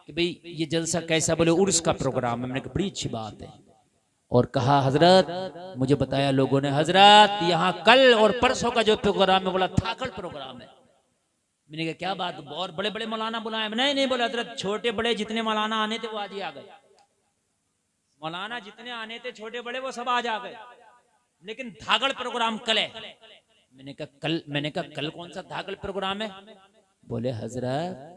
कि भाई ये जलसा कैसा, बोले उर्स का प्रोग्राम है। मैंने कहा बड़ी अच्छी बात है। और कहा हजरत, मुझे बताया लोगों ने, हजरत यहाँ कल और परसों का जो प्रोग्राम है, बोला थाकड़ प्रोग्राम है। मैंने कहा क्या बात, बहुत बड़े बड़े मौलाना बुलाए? नहीं बोला हजरत, छोटे बड़े जितने मौलाना आने थे वो आज ही आ गए। मौलाना जितने आने थे छोटे बड़े वो सब आज आ गए, लेकिन धागड़ प्रोग्राम कल है। मैंने कहा कल कौन सा धागड़ प्रोग्राम है? बोले हजरत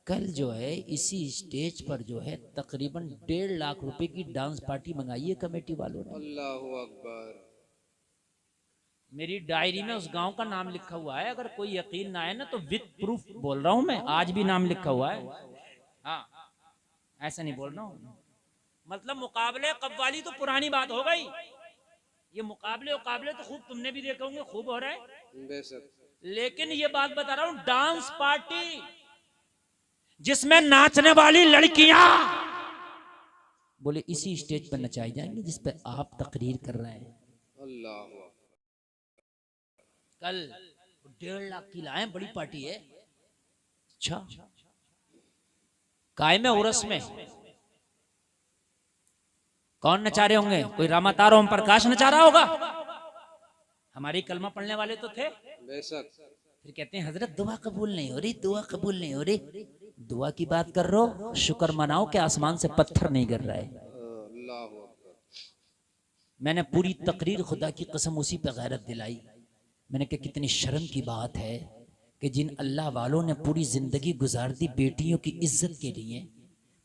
कल जो है इसी स्टेज पर जो है तकरीबन 1.5 लाख रुपए की डांस पार्टी मंगाई है कमेटी वालों ने। अल्लाहु अकबर। मेरी डायरी में उस गांव का नाम लिखा हुआ है, अगर कोई यकीन ना है ना तो विद प्रूफ बोल रहा हूं मैं, आज भी नाम लिखा हुआ है। हाँ, ऐसा नहीं बोल रहा हूं। मतलब मुकाबले कव्वाली तो पुरानी बात हो गई, ये मुकाबले तो खूब तुमने भी देखे होंगे, खूब हो रहा है बेशक। लेकिन ये बात बता रहा हूं, डांस पार्टी जिसमें नाचने वाली लड़कियां, बोले इसी स्टेज पर नचाई जाएंगी जिस पर आप तकरीर कर रहे हैं। अल्लाह, कल 1.5 लाख की लाए, बड़ी पार्टी है। अच्छा, कायम उरस में कौन नचा रहे होंगे? कोई रामातार ओम प्रकाश नचा रहा होगा। हमारी कलमा पढ़ने वाले तो थे। बेशक। फिर कहते हैं हजरत दुआ कबूल नहीं हो रही, दुआ कबूल नहीं हो रही। दुआ की बात कर रहे, शुक्र मनाओ कि आसमान से पत्थर नहीं गिर रहा है। अल्लाह अकबर। मैंने पूरी तकरीर खुदा की कसम उसी पे गैरत दिलाई। मैंने कहा कितनी शर्म की बात है कि जिन अल्लाह वालों ने पूरी जिंदगी गुजार दी बेटियों की इज्जत के लिए,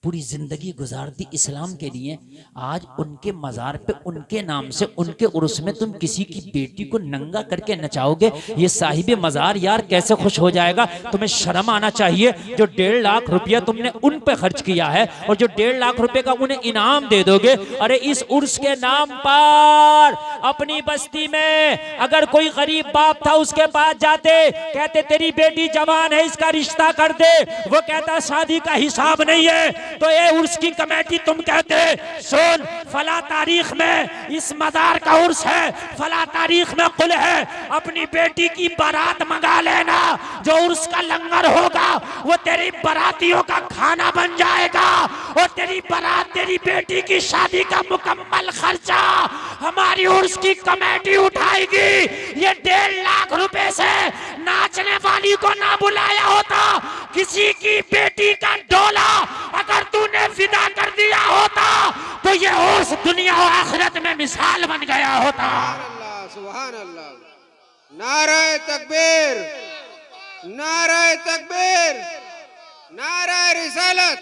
पूरी जिंदगी गुजार दी इस्लाम के लिए, आज उनके मज़ार पे उनके नाम से उनके उर्स में तुम किसी की बेटी को नंगा करके नचाओगे। ये साहिब मज़ार यार कैसे खुश हो जाएगा? तुम्हें शर्म आना चाहिए। जो 1.5 लाख रुपया तुमने उन पे खर्च किया है और जो 1.5 लाख रुपए का उन्हें इनाम दे दोगे। अरे इस उर्स के नाम पर अपनी बस्ती में अगर कोई गरीब बाप था उसके पास जाते, कहते तेरी बेटी जवान है इसका रिश्ता कर दे, वो कहता शादी का हिसाब नहीं है, तो ये उर्स की कमेटी तुम कहते सुन फला तारीख में इस मज़ार का उर्स है, फला तारीख में कुल है, अपनी बेटी की बारात मंगा लेना, जो उर्स का लंगर होगा वो तेरी बारातियों का खाना बन जाएगा और तेरी बारात तेरी बेटी की शादी का मुकम्मल खर्चा हमारी उर्स की कमेटी उठाएगी। ये 1.5 लाख रुपए से नाचने वाली को ना बुलाया होता, किसी की बेटी का डोला अगर तूने फिदा कर दिया होता तो ये उर्स दुनिया और आखिरत में मिसाल बन गया होता। सुभान अल्लाह, नाराए तकबीर, नाराए तकबीर, नाराए रिसालत।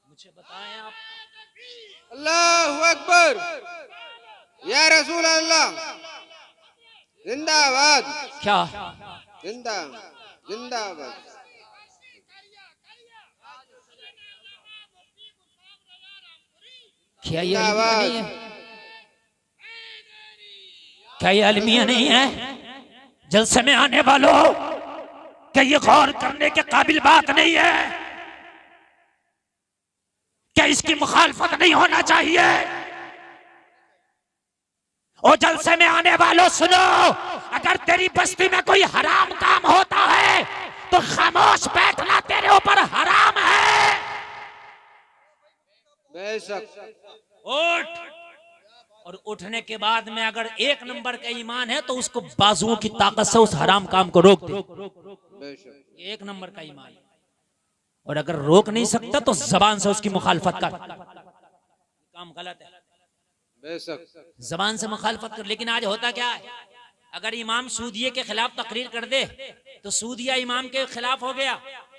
मुझे बताएं आप। अल्लाहु अकबर, या रसूल अल्लाह, जिंदाबाद। क्या जिंदाबाद। क्या ये अलमिया नहीं है? क्या ये अलमिया नहीं है? जलसे में आने वालों, क्या ये गौर करने के काबिल बात नहीं है? क्या इसकी मुखालफत नहीं होना चाहिए? और जलसे में आने वालों सुनो, अगर तेरी बस्ती में कोई हराम काम होता है तो खामोश बैठना तेरे ऊपर हराम है। बेशक। उठ, और उठने के बाद में अगर 1 नंबर का ईमान है तो उसको बाजुओं की ताकत से उस हराम काम को रोक दे। बेशक। 1 नंबर का ईमान। और अगर रोक नहीं सकता तो जबान से उसकी मुखालफत कर। काम गलत है, बेशक। जबान से मुखालफत कर। लेकिन आज होता क्या है, अगर इमाम सूदिये के खिलाफ तकरीर कर दे तो सूदिया इमाम के खिलाफ हो गया,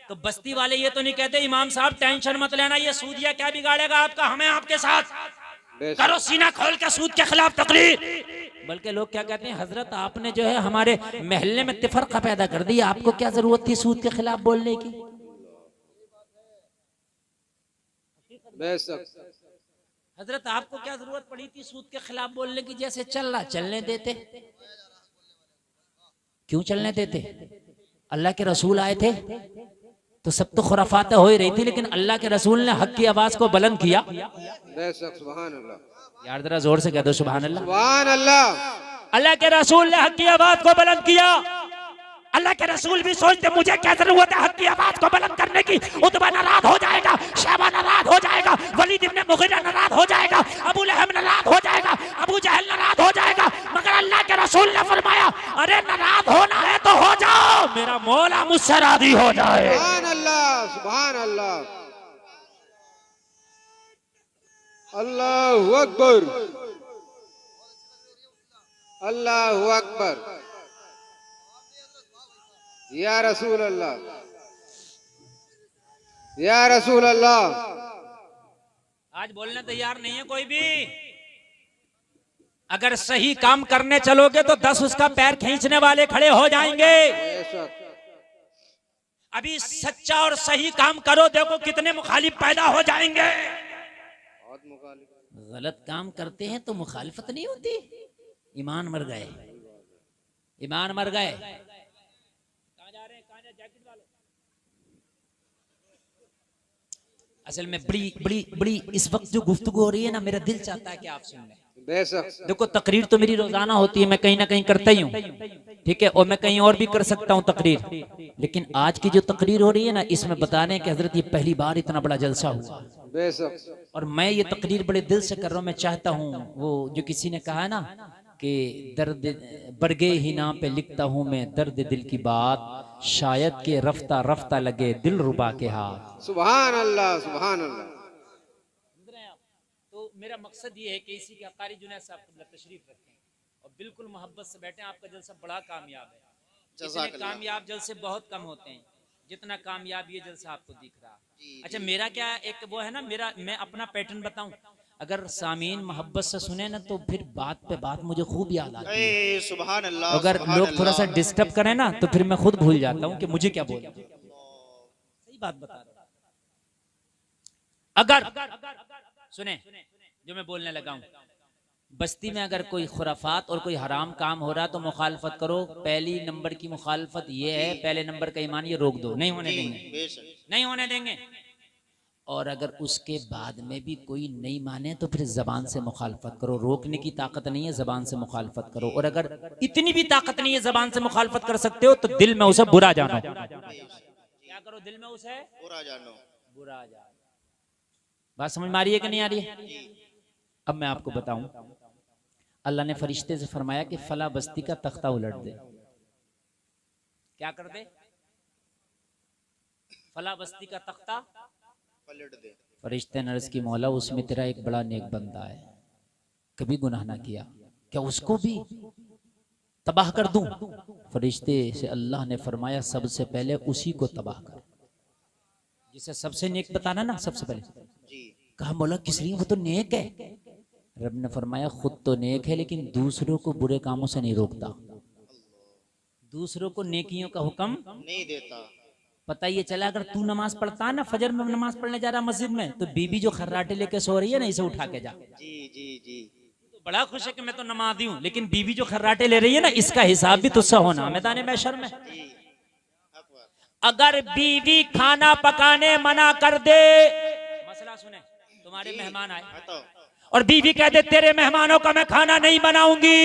तो बस्ती वाले ये तो नहीं कहते इमाम साहब टेंशन मत लेना, ये सूदिया क्या बिगाड़ेगा आपका, हमें आपके साथ करो सीना खोल के सूद के खिलाफ तकरीर। बल्कि लोग क्या कहते हैं, हजरत आपने जो है हमारे महल्ले में तिफरका पैदा कर दिया, आपको क्या जरूरत थी सूद के खिलाफ बोलने की? बेशक। हजरत आपको क्या जरूरत पड़ी थी सूद के खिलाफ बोलने की? जैसे चल रहा चलने देते। क्यों चलने देते? अल्लाह के रसूल आए थे तो सब तो खुराफातें हो ही रही थी, लेकिन अल्लाह के रसूल ने हक की आवाज को बुलंद किया। बेशक। सुभान अल्लाह। यार जरा जोर से कह दो सुभान अल्लाह। सुभान अल्लाह। अल्लाह के रसूल ने हक की आवाज को बुलंद किया। अल्लाह के रसूल भी सोचते मुझे क्या जरूरत है हक की आवाज को बुलंद करने की। उतबा नाराज हो जाएगा, शैबा नाराज हो जाएगा, वलीद इब्ने मुगीरा नाराज हो जाएगा, अबू लहब नाराज हो जाएगा, अबू जहल नाराज हो जाएगा, मगर अल्लाह के रसूल ने फरमाया अरे नाराज होना है तो हो जाओ, मेरा मौला मुझसे राजी हो जाए। सुभान अल्लाह, सुभान अल्लाह, अल्लाहु अकबर, अल्लाहु अकबर, या रसूल अल्लाह, या रसूल अल्लाह। आज बोलने तैयार नहीं है कोई भी। अगर सही काम करने चलोगे तो 10 उसका पैर खींचने वाले खड़े हो जाएंगे। बेशक, अभी सच्चा और सही काम करो, देखो कितने मुखालिफ पैदा हो जाएंगे। बहुत मुखालिफ। गलत काम करते हैं तो मुखालिफत नहीं होती। ईमान मर गए, ईमान मर गए। कहां जा रहे हैं, कहां जैकेट वाले? असल में बड़ी बड़ी बड़ी इस वक्त जो गुफ्तगू हो रही है ना, मेरा दिल चाहता है कि आप सुन लें। बेशक, देखो तकरीर तो मेरी रोजाना होती है, मैं कहीं ना कहीं करता ही हूँ, ठीक है, और मैं कहीं और भी कर सकता हूँ तकरीर, लेकिन आज की जो तकरीर हो रही है ना, इसमें बताने कि हजरत ये पहली बार इतना बड़ा जलसा हुआ। बेशक, और मैं ये तकरीर बड़े दिल से कर रहा हूँ। मैं चाहता हूँ वो जो किसी ने कहा है ना कि दर्द बरगे ही ना पे लिखता हूँ मैं दर्द दिल की बात, शायद के रफ्ता रफ्ता लगे दिल रुबा के हाथ। सुभान अल्लाह, सुभान अल्लाह। तो मेरा मकसद ये है कि इसी के कारी जुनैद साहब तशरीफ रखें और बिल्कुल मोहब्बत से बैठें। आपका जलसा बड़ा कामयाब है। इतने कामयाब जलसे बहुत कम होते हैं जितना कामयाब ये जलसा आपको दिख रहा। अच्छा, मेरा क्या एक वो है ना, मैं अपना पैटर्न बताऊं। अगर सामीन मोहब्बत से सुने ना तो फिर बात पे बात मुझे खूब याद आती है। सुभान अल्लाह। अगर लोग थोड़ा सा डिस्टर्ब करें ना तो फिर मैं खुद भूल जाता हूँ कि मुझे क्या बोलना। सही बात बता रहा हूं। अगर सुने जो मैं बोलने लगा हूं, बस्ती में अगर कोई खुराफात और कोई हराम काम हो रहा तो मुखालफत करो। पहली नंबर की मुखालफत ये है, पहले नंबर का ईमान ये रोक दो, नहीं होने देंगे, नहीं होने देंगे। और अगर उसके बाद में भी कोई नहीं माने तो फिर जबान से मुखालफत करो। रोकने की ताकत नहीं है, जबान से मुखालफत करो। और अगर इतनी भी ताकत नहीं है जबान से मुखालफत कर सकते हो तो दिल में उसे बुरा जानो। क्या करो, दिल में उसे बुरा जानो, बुरा जानो। बात समझ में आ रही है कि नहीं आ रही है? अब मैं आपको बताऊं, अल्लाह ने फरिश्ते से फरमाया कि फला बस्ती का तख्ता उलट दे। क्या कर दे? फला बस्ती का तख्ता पलट दे। फरिश्ते ने अर्ज की मौला उसमें तेरा एक बड़ा नेक बंदा है, कभी गुनाह ना किया, क्या उसको भी तबाह कर दूं? फरिश्ते से अल्लाह ने फरमाया सबसे पहले उसी को तबाह कर, जिसे सबसे नेक बताना ना सबसे पहले। कहा मौला किस लिए, वो तो नेक है। रब ने फरमाया खुद तो नेक है लेकिन दूसरों को बुरे कामों से नहीं रोकता, दूसरों को नेकियों का हुक्म नहीं देता। पता ये चला अगर तू नमाज पढ़ता है ना, फजर में नमाज पढ़ने जा रहा मस्जिद में, तो बीबी जो खर्राटे लेके सो रही है ना, इसे उठा के जा। जी जी जी। तो बड़ा खुश है कि मैं तो नमाजी हूँ, लेकिन बीबी जो खर्राटे ले रही है ना, इसका हिसाब भी तुझसे होना मैदान महशर में। अगर बीवी खाना पकाने मना कर दे, मसला सुने, तुम्हारे मेहमान आए और बीवी कह दे तेरे मेहमानों का मैं खाना नहीं बनाऊंगी,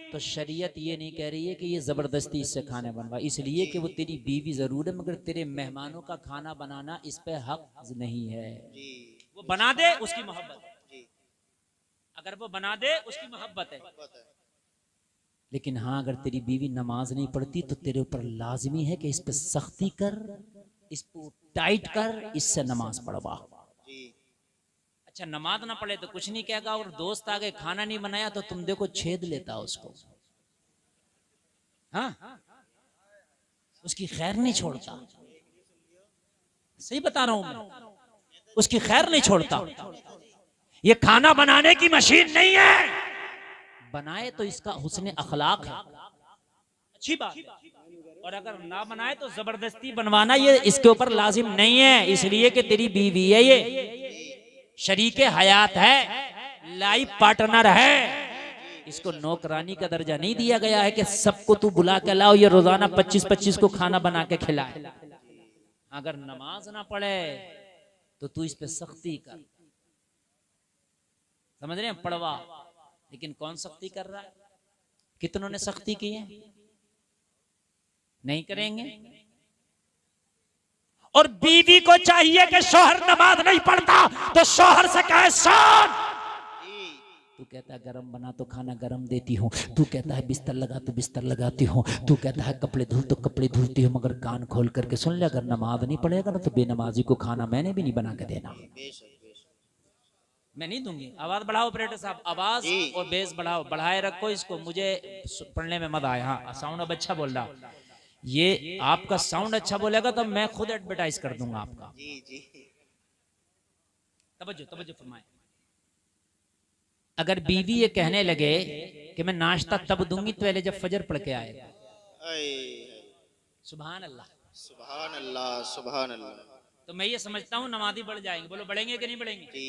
तो शरीयत ये नहीं कह रही है कि ये जबरदस्ती इससे खाने बनवा, इसलिए कि वो तेरी बीवी जरूर है मगर तेरे मेहमानों का खाना बनाना इस पे हक नहीं है। वो बना दे उसकी मोहब्बत, अगर वो बना दे उसकी मोहब्बत है। लेकिन हाँ अगर तेरी बीवी नमाज नहीं पढ़ती तो तेरे ऊपर लाजमी है कि इस पे सख्ती कर, इस पे टाइट कर, इससे नमाज पढ़वा। अच्छा नमाज ना पढ़े तो कुछ नहीं कहेगा, और दोस्त आ गए खाना नहीं बनाया तो तुम देखो छेद लेता उसको, हाँ उसकी खैर नहीं छोड़ता। सही बता रहा हूं मैं, उसकी खैर नहीं छोड़ता। ये खाना बनाने की मशीन नहीं है, बनाए तो इसका हुस्न अखलाक है, अच्छी बात है। और अगर ना बनाए तो जबरदस्ती बनवाना ये इसके ऊपर लाजिम नहीं है, इसलिए कि तेरी बीवी है, ये शरीके हयात है, लाइफ पार्टनर है, इसको नौकरानी का दर्जा नहीं दिया गया है कि सबको तू बुला के लाओ ये रोजाना 25-25 को खाना बना के खिलाए। अगर नमाज ना पढ़े तो तू इस पे सख्ती कर, समझ रहे हैं, पढ़वा। लेकिन कौन सख्ती कर रहा है? कितनों ने सख्ती की है? नहीं करेंगे। और बीवी को चाहिए कि शौहर नमाज नहीं पढ़ता तो शौहर से कहे सुन, जी तू कहता है गरम बना तो खाना गरम देती हूँ, तू कहता है बिस्तर लगा तो बिस्तर लगाती हूँ, तू कहता है कपड़े धुल तो कपड़े धुलती हूँ, मगर कान खोल करके सुन ले, अगर नमाज नहीं पढ़ेगा ना तो बेनमाजी को खाना मैंने भी नहीं बना के देना। बेशक बेशक मैं नहीं दूंगी। आवाज बढ़ाओ ऑपरेटर साहब, आवाज जी। और बेस बढ़ाओ, बढ़ाए रखो इसको, मुझे पढ़ने में मजा आया। हाँ साउंड अब अच्छा बोल रहा, ये आपका साउंड अच्छा बोलेगा तो मैं खुद एडवर्टाइज कर दूंगा आपका। जी जी तवज्जो तवज्जो फरमाए। अगर बीवी ये कहने लगे कि मैं नाश्ता तब दूंगी तो पहले जब फजर पढ़ के आएगा, अय सुभान अल्लाह, सुभान अल्लाह सुभान अल्लाह। तो मैं ये समझता हूँ नमाजी बढ़ जाएंगे। बोलो बढ़ेंगे कि नहीं बढ़ेंगे? जी